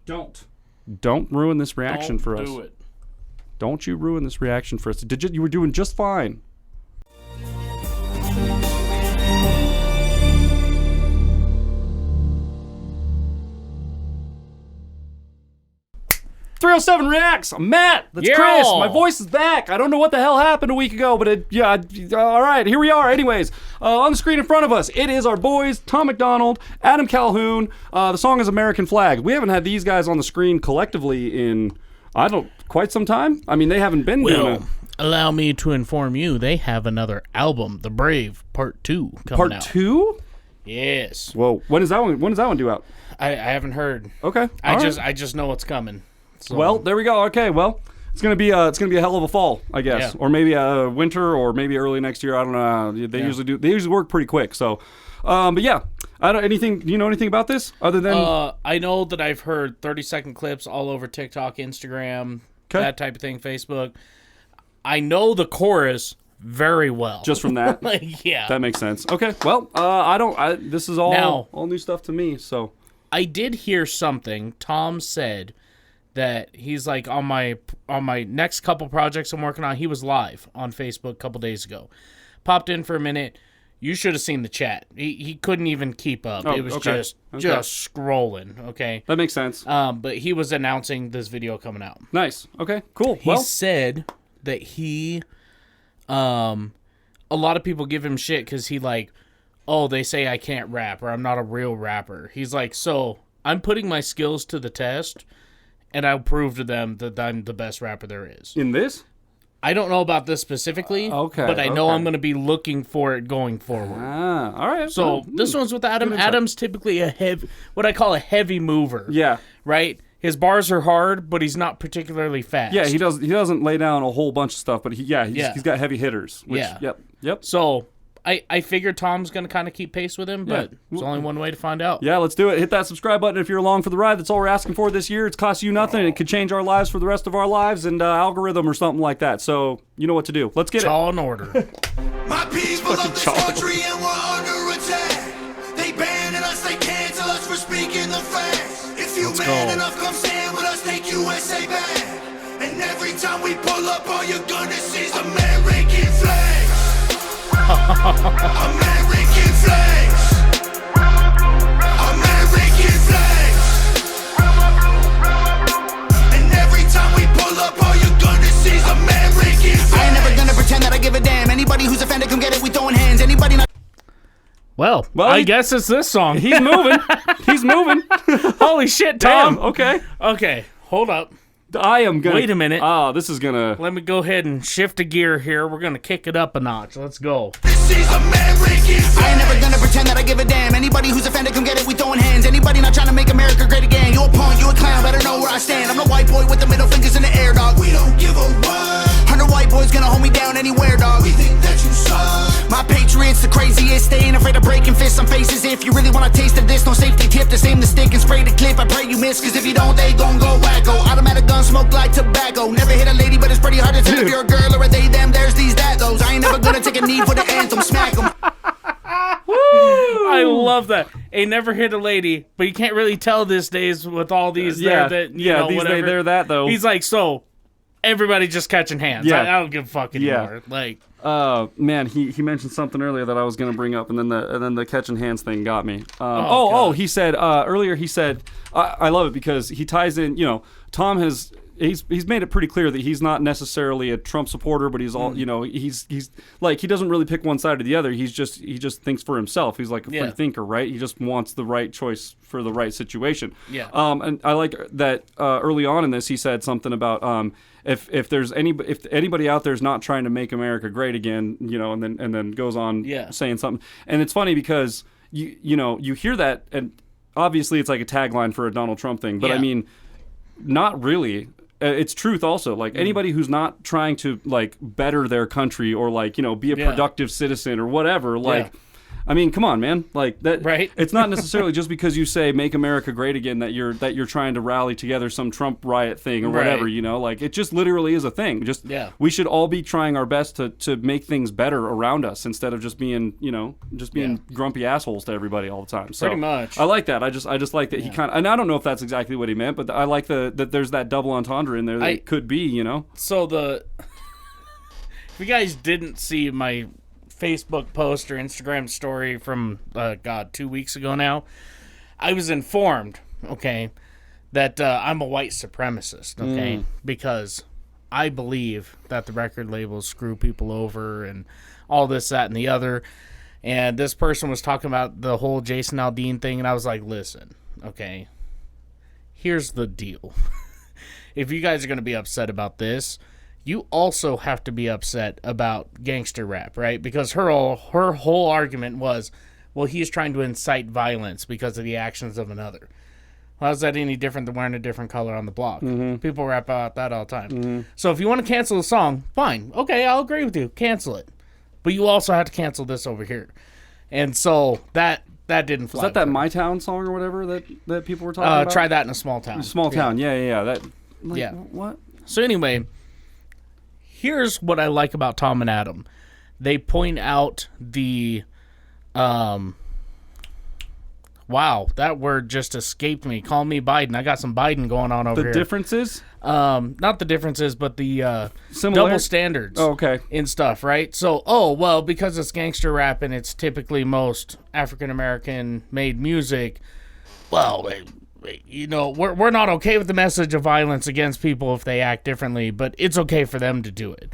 Don't ruin this reaction for us. Do it. Don't you ruin this reaction for us. You were doing just fine. 307 reacts. I'm Matt. That's Chris. My voice is back. I don't know what the hell happened a week ago, but all right, here we are. Anyways, on the screen in front of us, it is our boys, Tom MacDonald, Adam Calhoun. The song is American Flag. We haven't had these guys on the screen collectively in, quite some time. I mean, they haven't been doing it. Allow me to inform you, they have another album, The Brave, Part 2, coming out. Part 2? Yes. Whoa. When is that one due out? I haven't heard. Okay. I just know it's coming. So. Well, there we go. Okay, well, it's gonna be a hell of a fall, I guess, or maybe a winter, or maybe early next year. I don't know. They usually work pretty quick. So, but yeah, do you know anything about this other than? I know that I've heard 30-second clips all over TikTok, Instagram, that type of thing, Facebook. I know the chorus very well. Just from that, yeah, that makes sense. Okay, well, this is all new stuff to me. So I did hear something. Tom said that he's like on my next couple projects I'm working on. He was live on Facebook a couple days ago. Popped in for a minute. You should have seen the chat. He couldn't even keep up. It was just scrolling. Okay, that makes sense. But he was announcing this video coming out. Nice. Okay. Cool. He said that he, a lot of people give him shit because he they say I can't rap or I'm not a real rapper. He's like, so I'm putting my skills to the test. And I'll prove to them that I'm the best rapper there is. In this? I don't know about this specifically. But I know I'm going to be looking for it going forward. All right. So this one's with Adam. Adam's typically what I call a heavy mover. Yeah. Right? His bars are hard, but he's not particularly fast. Yeah, he doesn't lay down a whole bunch of stuff, but he's got heavy hitters. Yep. So I figured Tom's going to kind of keep pace with him, but there's only one way to find out. Yeah, let's do it. Hit that subscribe button if you're along for the ride. That's all we're asking for this year. It's cost you nothing. It could change our lives for the rest of our lives and algorithm or something like that. So you know what to do. Let's get Chaw in order. My people of this country and we're under attack. They banning us, they cancel us for speaking the facts. If you enough, come stand with us, take USA back. And every time we pull up, all you're gonna see is American flags. American flags. American flags. And every time we pull up, all you're gonna see is American flags. I ain't never gonna pretend that I give a damn. Anybody who's offended, come get it. We throwing hands. Anybody not. Well, I guess it's this song. He's moving. He's moving. Holy shit, Tom. Damn, okay. Hold up. I am gonna. Wait a minute. This is gonna. Let me go ahead and shift a gear here. We're gonna kick it up a notch. Let's go. This is American. I ain't never gonna pretend that I give a damn. Anybody who's offended, come get it. We throwing hands. Anybody not trying to make America great again. You a punk, you a clown. Better know where I stand. I'm the white boy with the middle fingers in the air, dog. We don't give a what. 100 white boys gonna hold me down anywhere, dog. We think that you suck. My patriots the craziest. They ain't afraid of breaking fists on faces. If you really wanna taste of this, no safety tip. Just aim the stick and spray the clip. I pray you miss, cause if you don't, they gon' go wacko. Automatic gun smoke like tobacco. Never hit a lady, but it's pretty hard to tell if you're a girl or a they, them, there's these, that, those. I ain't never gonna take a knee for the anthem, smack them. I love that. Ain't never hit a lady, but you can't really tell these days with all these these whatever. they, they're that, though. He's like, so, everybody just catching hands. Yeah. I don't give a fuck anymore. Like, man, he mentioned something earlier that I was gonna bring up, and then the catching hands thing got me. He said earlier. He said, I love it because he ties in. You know, Tom has. He's made it pretty clear that he's not necessarily a Trump supporter, but he's all he's like he doesn't really pick one side or the other. He just thinks for himself. He's like a free thinker, right? He just wants the right choice for the right situation. Yeah. And I like that early on in this he said something about if anybody out there is not trying to make America great again, and then goes on saying something. And it's funny because you hear that, and obviously it's like a tagline for a Donald Trump thing, but I mean, not really. It's truth also. Like anybody who's not trying to like better their country or like be a productive citizen or whatever. Like I mean, come on, man. Like that. Right. It's not necessarily just because you say "Make America Great Again" that you're trying to rally together some Trump riot thing or whatever. Right. You know, like it just literally is a thing. Just Yeah. we should all be trying our best to make things better around us instead of just being grumpy assholes to everybody all the time. So Pretty much. I like that. I just like that he kind of, and I don't know if that's exactly what he meant, but I like that there's that double entendre in there that it could be. You know. So if you guys didn't see my Facebook post or Instagram story from 2 weeks ago now, I was informed, okay, that I'm a white supremacist, okay, because I believe that the record labels screw people over and all this, that, and the other. And this person was talking about the whole Jason Aldean thing, and I was like, listen, okay, here's the deal. If you guys are going to be upset about this, you also have to be upset about gangster rap, right? Because her whole argument was, well, he's trying to incite violence because of the actions of another. Well, how's that any different than wearing a different color on the block? Mm-hmm. People rap about that all the time. Mm-hmm. So if you want to cancel a song, fine. Okay, I'll agree with you. Cancel it. But you also have to cancel this over here. And so that didn't fly. Was that My Town song or whatever that people were talking about? Try that in a small town. Small town, yeah. That, like, yeah. What? So anyway, here's what I like about Tom and Adam. They point out the, wow, that word just escaped me. Call me Biden. I got some Biden going on over here. The differences? Not the differences, but the double standards. Oh, okay. In stuff, right? So, because it's gangster rap and it's typically most African-American made music, well, we're not okay with the message of violence against people if they act differently, but it's okay for them to do it.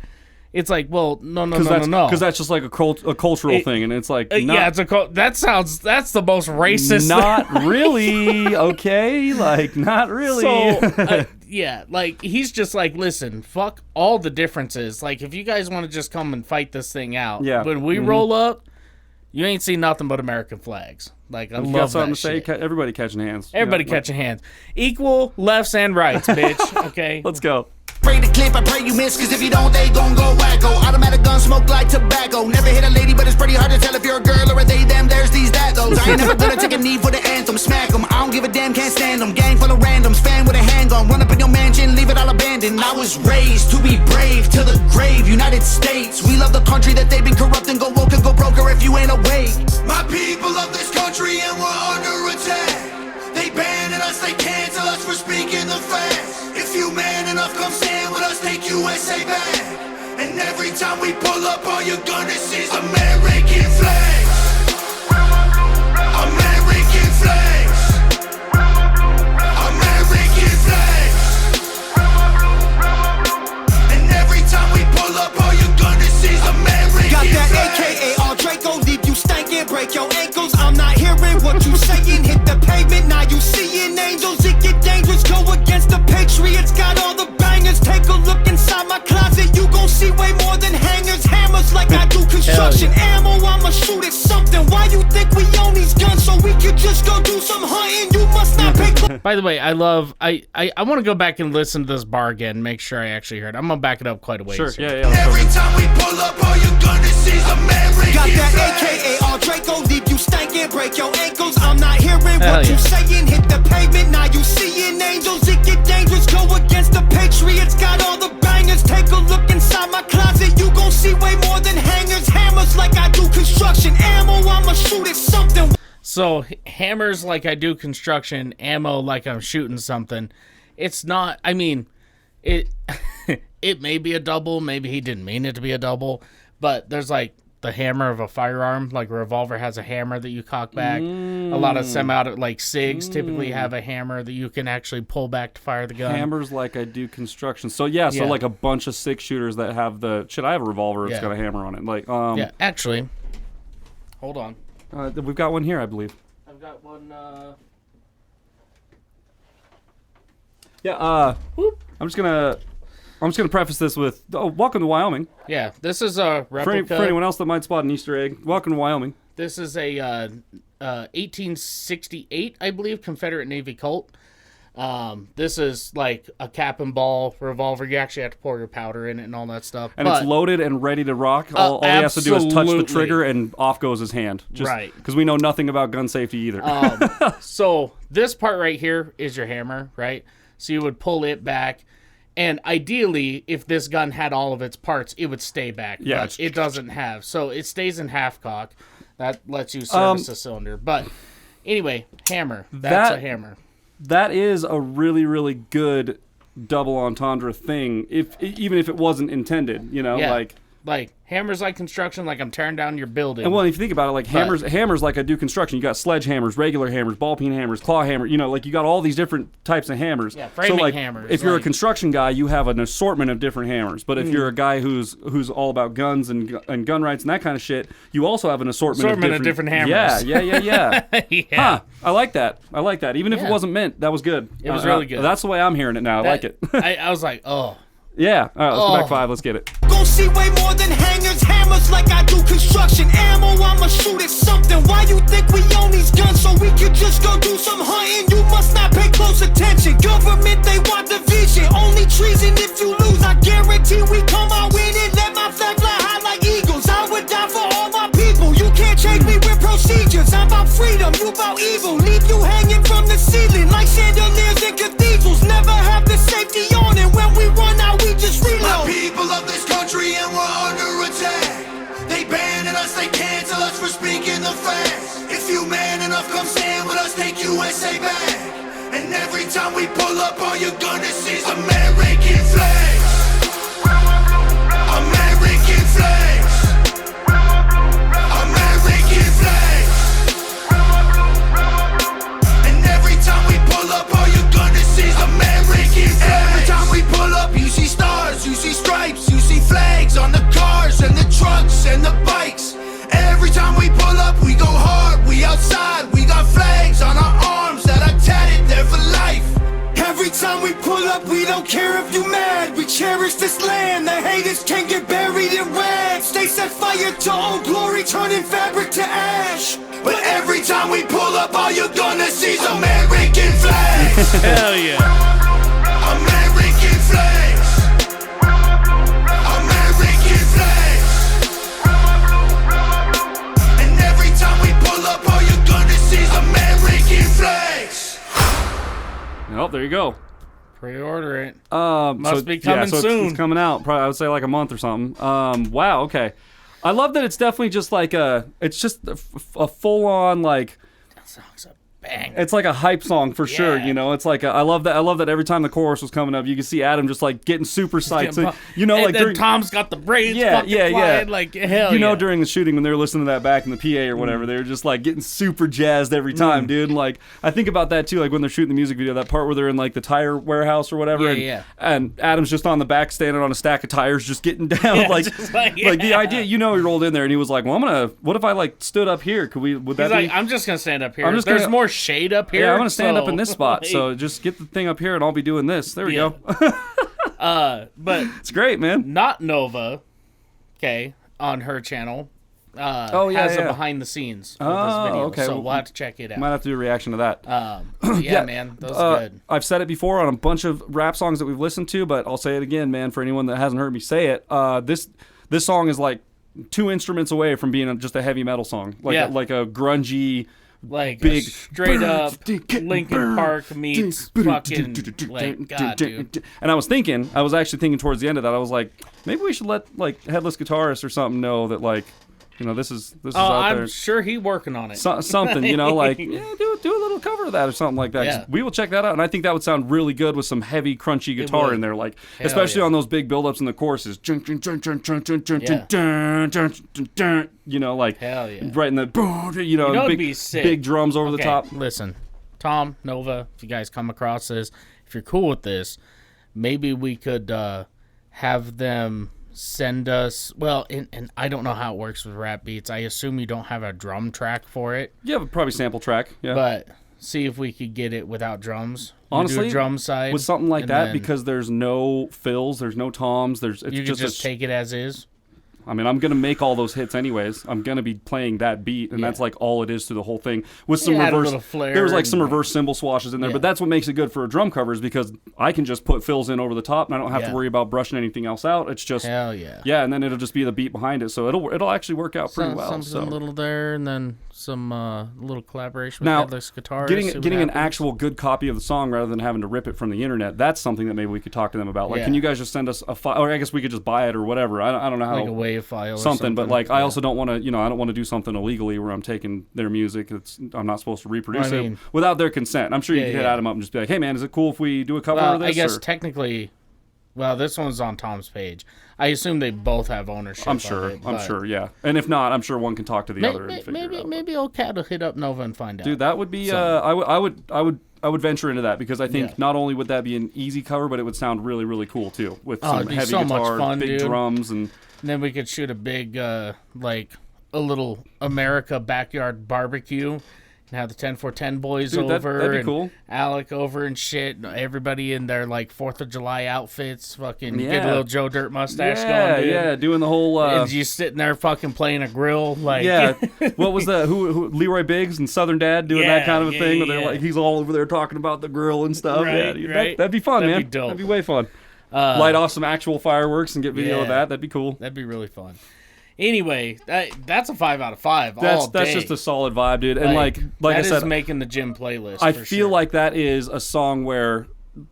It's like, well, no. Because that's just like a cultural thing, and it's like, that's the most racist. Not really, okay? Like, not really. So, like, he's just like, listen, fuck all the differences. Like, if you guys want to just come and fight this thing out, when we roll up, you ain't seen nothing but American flags. Like, I love that something to shit. say? Everybody catching hands. Everybody catching hands. Equal lefts and rights, bitch. Okay? Let's go. Pray the clip, I pray you miss, cause if you don't, they gon' go wacko. Automatic gun smoke like tobacco. Never hit a lady, but it's pretty hard to tell if you're a girl or a they, them, there's these, that, those. I ain't never gonna take a knee for the anthem, smack 'em. I don't give a damn, can't stand 'em. Gang full of randoms, fan with a handgun. Run up in your mansion, leave it all abandoned. I was raised to be brave, to the grave, United States. We love the country that they've been corrupting. Go woke and go broker if you ain't awake. My people love this country and we're under attack. They banning us, they cancel us for speaking the facts. If you man enough, come stand with us, take USA back. And every time we pull up, all you're gonna see is American flags. American flags. American flags. And every time we pull up, all you're gonna see is American flags. Got that AKA all Draco, leave you stankin', break your ankles. I'm not hearing what you saying, hit the pavement, now you seeing angels. It get dangerous, go against the Patriots, got all the bangers. Take a look inside my closet, you gon' see way more than hangers. Hammers like I do construction, ammo, I'ma shoot at something. Why you think we own these guns so we could just go do some hunting? You must not pay close. By the way, I want to go back and listen to this bar again, make sure I actually heard. I'm gonna back it up quite a ways. Sure, here. yeah. Every time we pull up, all you're gonna see is American got that AKA all Draco, leave you stankin', break your ankles. I'm not hearing what you saying, hit the pavement, now you seeing angels. It get dangerous, go against the Patriots, got all the bangers. Take a look inside my closet, you gon' see way more than hangers. Hammers like I do construction, ammo, I'ma shoot at something. So, hammers like I do construction, ammo like I'm shooting something. It's not, I mean, it it may be a double, maybe he didn't mean it to be a double, but there's like the hammer of a firearm, like a revolver has a hammer that you cock back. A lot of semi-auto, like SIGs typically have a hammer that you can actually pull back to fire the gun. Hammers like I do construction. So so like a bunch of 6 shooters that have the, I have a revolver, it's got a hammer on it. Like, actually, hold on. We've got one here, I believe. I've got one, I'm just gonna preface this with, welcome to Wyoming. Yeah, this is a replica. For anyone else that might spot an Easter egg, welcome to Wyoming. This is a 1868, I believe, Confederate Navy Colt. This is like a cap and ball revolver. You actually have to pour your powder in it and all that stuff. And it's loaded and ready to rock. All he has to do is touch the trigger and off goes his hand. Right. Because we know nothing about gun safety either. So this part right here is your hammer, right? So you would pull it back. And ideally, if this gun had all of its parts, it would stay back. Yeah. But it doesn't have. So it stays in half cock. That lets you service the cylinder. But anyway, hammer. That's a hammer. That is a really, really good double entendre thing, even if it wasn't intended, like hammers like construction, like I'm tearing down your building. And well, if you think about it, like hammers like I do construction. You got sledgehammers, regular hammers, ball peen hammers, claw hammer. Like you got all these different types of hammers. Yeah, framing hammers. If you're a construction guy, you have an assortment of different hammers. But if you're a guy who's all about guns and gun rights and that kind of shit, you also have an assortment of different hammers. Yeah. Yeah. Huh, I like that. Even if it wasn't meant, that was good. It was really good. That's the way I'm hearing it now. I like it. I was like, oh. Yeah. All right, let's go back 5. Let's get it. Gon' see way more than hangers, hammers like I do construction. Ammo, I'ma shoot at something. Why you think we own these guns so we could just go do some hunting? You must not pay close attention. Government, they want division. Only treason if you lose. I guarantee we come out winning. Let my flag fly high like eagles. I would die for all my people. You can't change me with procedures. I'm about freedom, you about evil. Leave you hanging from the ceiling like chandeliers in cathedrals. Never have the safety on, and when we run out, we just reload. My people of this country and we're under attack. They banning us, they cancel us for speaking the facts. If you man enough, come stand with us, take USA back. And every time we pull up, all you're gonna see is American flags. American flags. American flags. And every time we pull up, all you're gonna see is American flags. Every time we pull up, you see stars, you see stripes, you see flags on the cars and the trucks and the bikes. Every time we pull up, we go hard, we outside, we got flags on our arms that are tatted there for life. Every time we pull up, we don't care if you mad. We cherish this land, the haters can't get buried in rags. They set fire to old glory, turning fabric to ash. But every time we pull up, all you're gonna see is American flags. Hell yeah. American flags. American flags. And every time we pull up, all you're gonna see is American flags. Oh, there you go. Pre-order it. Must be coming soon. It's coming out. Probably, I would say like a month or something. Wow. Okay. I love that it's definitely just like it's just a full-on like. That song's a bang. It's like a hype song for sure. It's like I love that every time the chorus was coming up, you could see Adam just like getting super psyched. So, and like then Tom's got the braids. Flying, like hell. During the shooting when they were listening to that back in the PA or whatever, they were just like getting super jazzed every time, dude. And, like I think about that too, like when they're shooting the music video, that part where they're in like the tire warehouse or whatever, and Adam's just on the back standing on a stack of tires, just getting down, like the idea. He rolled in there and he was like, well, what if I like stood up here? Would that be? I'm just gonna stand up here. There's more shade up here. Yeah, I'm gonna stand up in this spot. So just get the thing up here, and I'll be doing this. There we go. But it's great, man. Not Nova, okay, on her channel. Has a behind the scenes of this video. Okay. So we'll have to check it out. Might have to do a reaction to that. Man, that was good. I've said it before on a bunch of rap songs that we've listened to, but I'll say it again, man. For anyone that hasn't heard me say it, this song is like 2 instruments away from being just a heavy metal song, like a grungy. Like big straight up Linkin Park meets fucking like God, dude. And I was actually thinking towards the end of that, I was like, maybe we should let like Headless Guitarist or something know that like, this is out there. I'm sure he's working on it. Something, like do a little cover of that or something like that. Yeah. We will check that out, and I think that would sound really good with some heavy, crunchy guitar in there, like especially on those big build-ups in the choruses. Like hell yeah. Right in the big drums over the top. Listen, Tom, Nova, if you guys come across this, if you're cool with this, maybe we could have them send us, and I don't know how it works with rap beats. I assume you don't have a drum track for it. You have probably sample track, yeah. But see if we could get it without drums. Honestly, do a drum side with something like that, because there's no fills, there's no toms, you can just take it as is. I mean, I'm gonna make all those hits anyways. I'm gonna be playing that beat, and that's like all it is to the whole thing. With some add a reverse, little flair there was like some and- reverse cymbal swashes in there, but that's what makes it good for a drum cover is because I can just put fills in over the top, and I don't have to worry about brushing anything else out. It's just Hell yeah. yeah, and then it'll just be the beat behind it, so it'll actually work out pretty well. Something So. a little there, and then some little collaboration with Now, headless guitars. getting an actual good copy of the song rather than having to rip it from the internet, that's something that maybe we could talk to them about. Like, can you guys just send us a file, or I guess we could just buy it or whatever. I don't know how. Like a WAV file or something. But like, I also don't want to, I don't want to do something illegally where I'm taking their music. I'm not supposed to reproduce it without their consent. I'm sure you could add them up and just be like, hey man, is it cool if we do a cover of this? I guess technically, well, this one's on Tom's page. I assume they both have ownership. I'm sure, yeah. And if not, I'm sure one can talk to the other and figure it out. Maybe old Cat will hit up Nova and find out. Dude, that would be. I would venture into that because I think not only would that be an easy cover, but it would sound really, really cool too with some heavy so guitar, much fun, big dude. drums, and then we could shoot a big, like a little America backyard barbecue. And have the 10-4-10 boys over, that'd be and cool. Alec over and shit. Everybody in their like 4th of July outfits, fucking get a little Joe Dirt mustache going, dude. Yeah, doing the whole. And you sitting there fucking playing a grill, like What was that? Who Leroy Biggs and Southern Dad doing that kind of a thing? Where they're like, he's all over there talking about the grill and stuff. Right, dude, right. That'd be fun, That'd man. be dope. That'd be way fun. Light off some actual fireworks and get video of that. That'd be cool. That'd be really fun. Anyway, that's a 5 out of 5. That's day. just a solid vibe, dude. And like I said, is making the gym playlist. I for feel sure. like that is a song where,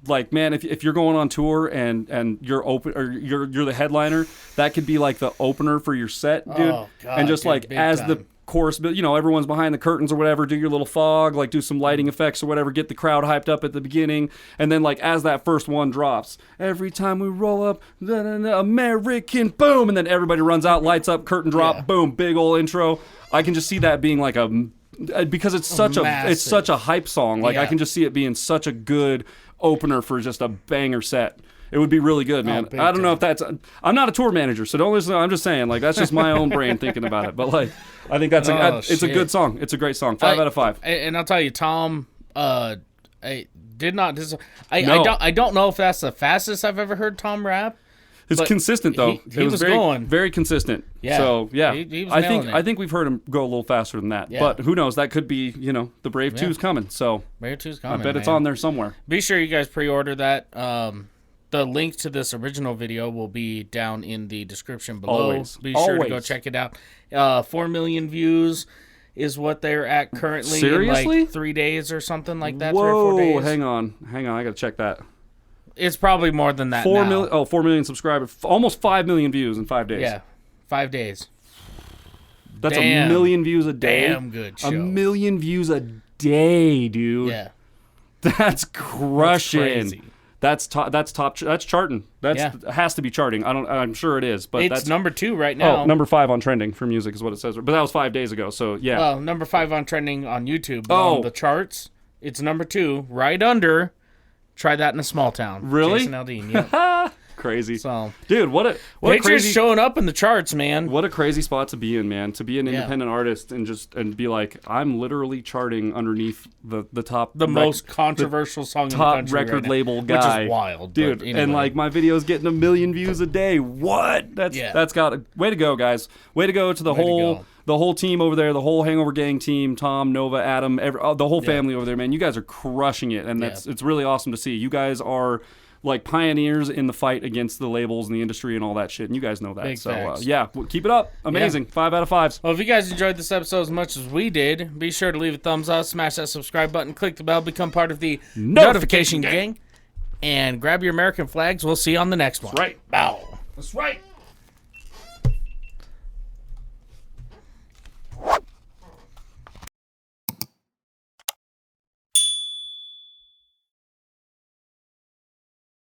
like, man, if you're going on tour and you're open or you're the headliner, that could be like the opener for your set, dude. Oh, God, and just dude, like big as time. the chorus, but everyone's behind the curtains or whatever, do your little fog, like do some lighting effects or whatever, get the crowd hyped up at the beginning, and then like as that first one drops, every time we roll up, American, boom, and then everybody runs out, lights up, curtain drop, boom, big old intro. I can just see that being like because it's such it's such a hype song. Like I can just see it being such a good opener for just a banger set. It would be really good, man. I don't know if that's. I'm not a tour manager, so don't listen. I'm just saying, like, that's just my own brain thinking about it. But like, I think that's it's a good song. It's a great song. 5 out of 5. And I'll tell you, Tom, I did not. I don't know if that's the fastest I've ever heard Tom rap. It's consistent though. He was very, going very consistent. Yeah. So yeah, he was I think we've heard him go a little faster than that. Yeah. But who knows? That could be the Brave 2's coming. So Brave 2's coming. I bet it's man. on there somewhere. Be sure you guys pre-order that. The link to this original video will be down in the description below. Always. Be sure to go check it out. 4 million views is what they're at currently. Seriously? In like 3 days or something like that. Whoa, 3 or 4 days. hang on. I gotta check that. It's probably more than that 4 now. million. 4 million subscribers. Almost 5 million views in 5 days. Yeah, 5 days. That's a million views a day. Damn good show. A million views a day, dude. Yeah. That's crushing. That's crazy. That's charting. It has to be charting. I'm sure it is, but It's that's number 2 right now. number 5 on trending for music is what it says. But that was 5 days ago, so yeah. Well, number 5 on trending on YouTube. But on the charts, it's number 2, right under. Try That in a Small Town. Really? Jason Aldean. Yep. Crazy. So, dude, what a pictures crazy showing up in the charts, man. What a crazy spot to be in, man. To be an independent artist and be like, I'm literally charting underneath the top, most controversial song in the top country record right label now, guy, which is wild, dude. Anyway. And like my video's getting 1 million views a day. What? That's got way to go, guys. Way to go to the whole team over there, the whole Hangover Gang team, Tom, Nova, Adam, the whole family over there, man. You guys are crushing it, and it's really awesome to see. You guys are like pioneers in the fight against the labels and the industry and all that shit, and you guys know that. Big facts. Keep it up. Amazing. 5 out of 5. Well, if you guys enjoyed this episode as much as we did, be sure to leave a thumbs up, smash that subscribe button, click the bell, become part of the notification gang, and grab your American flags. We'll see you on the next one. That's right. Bow. That's right.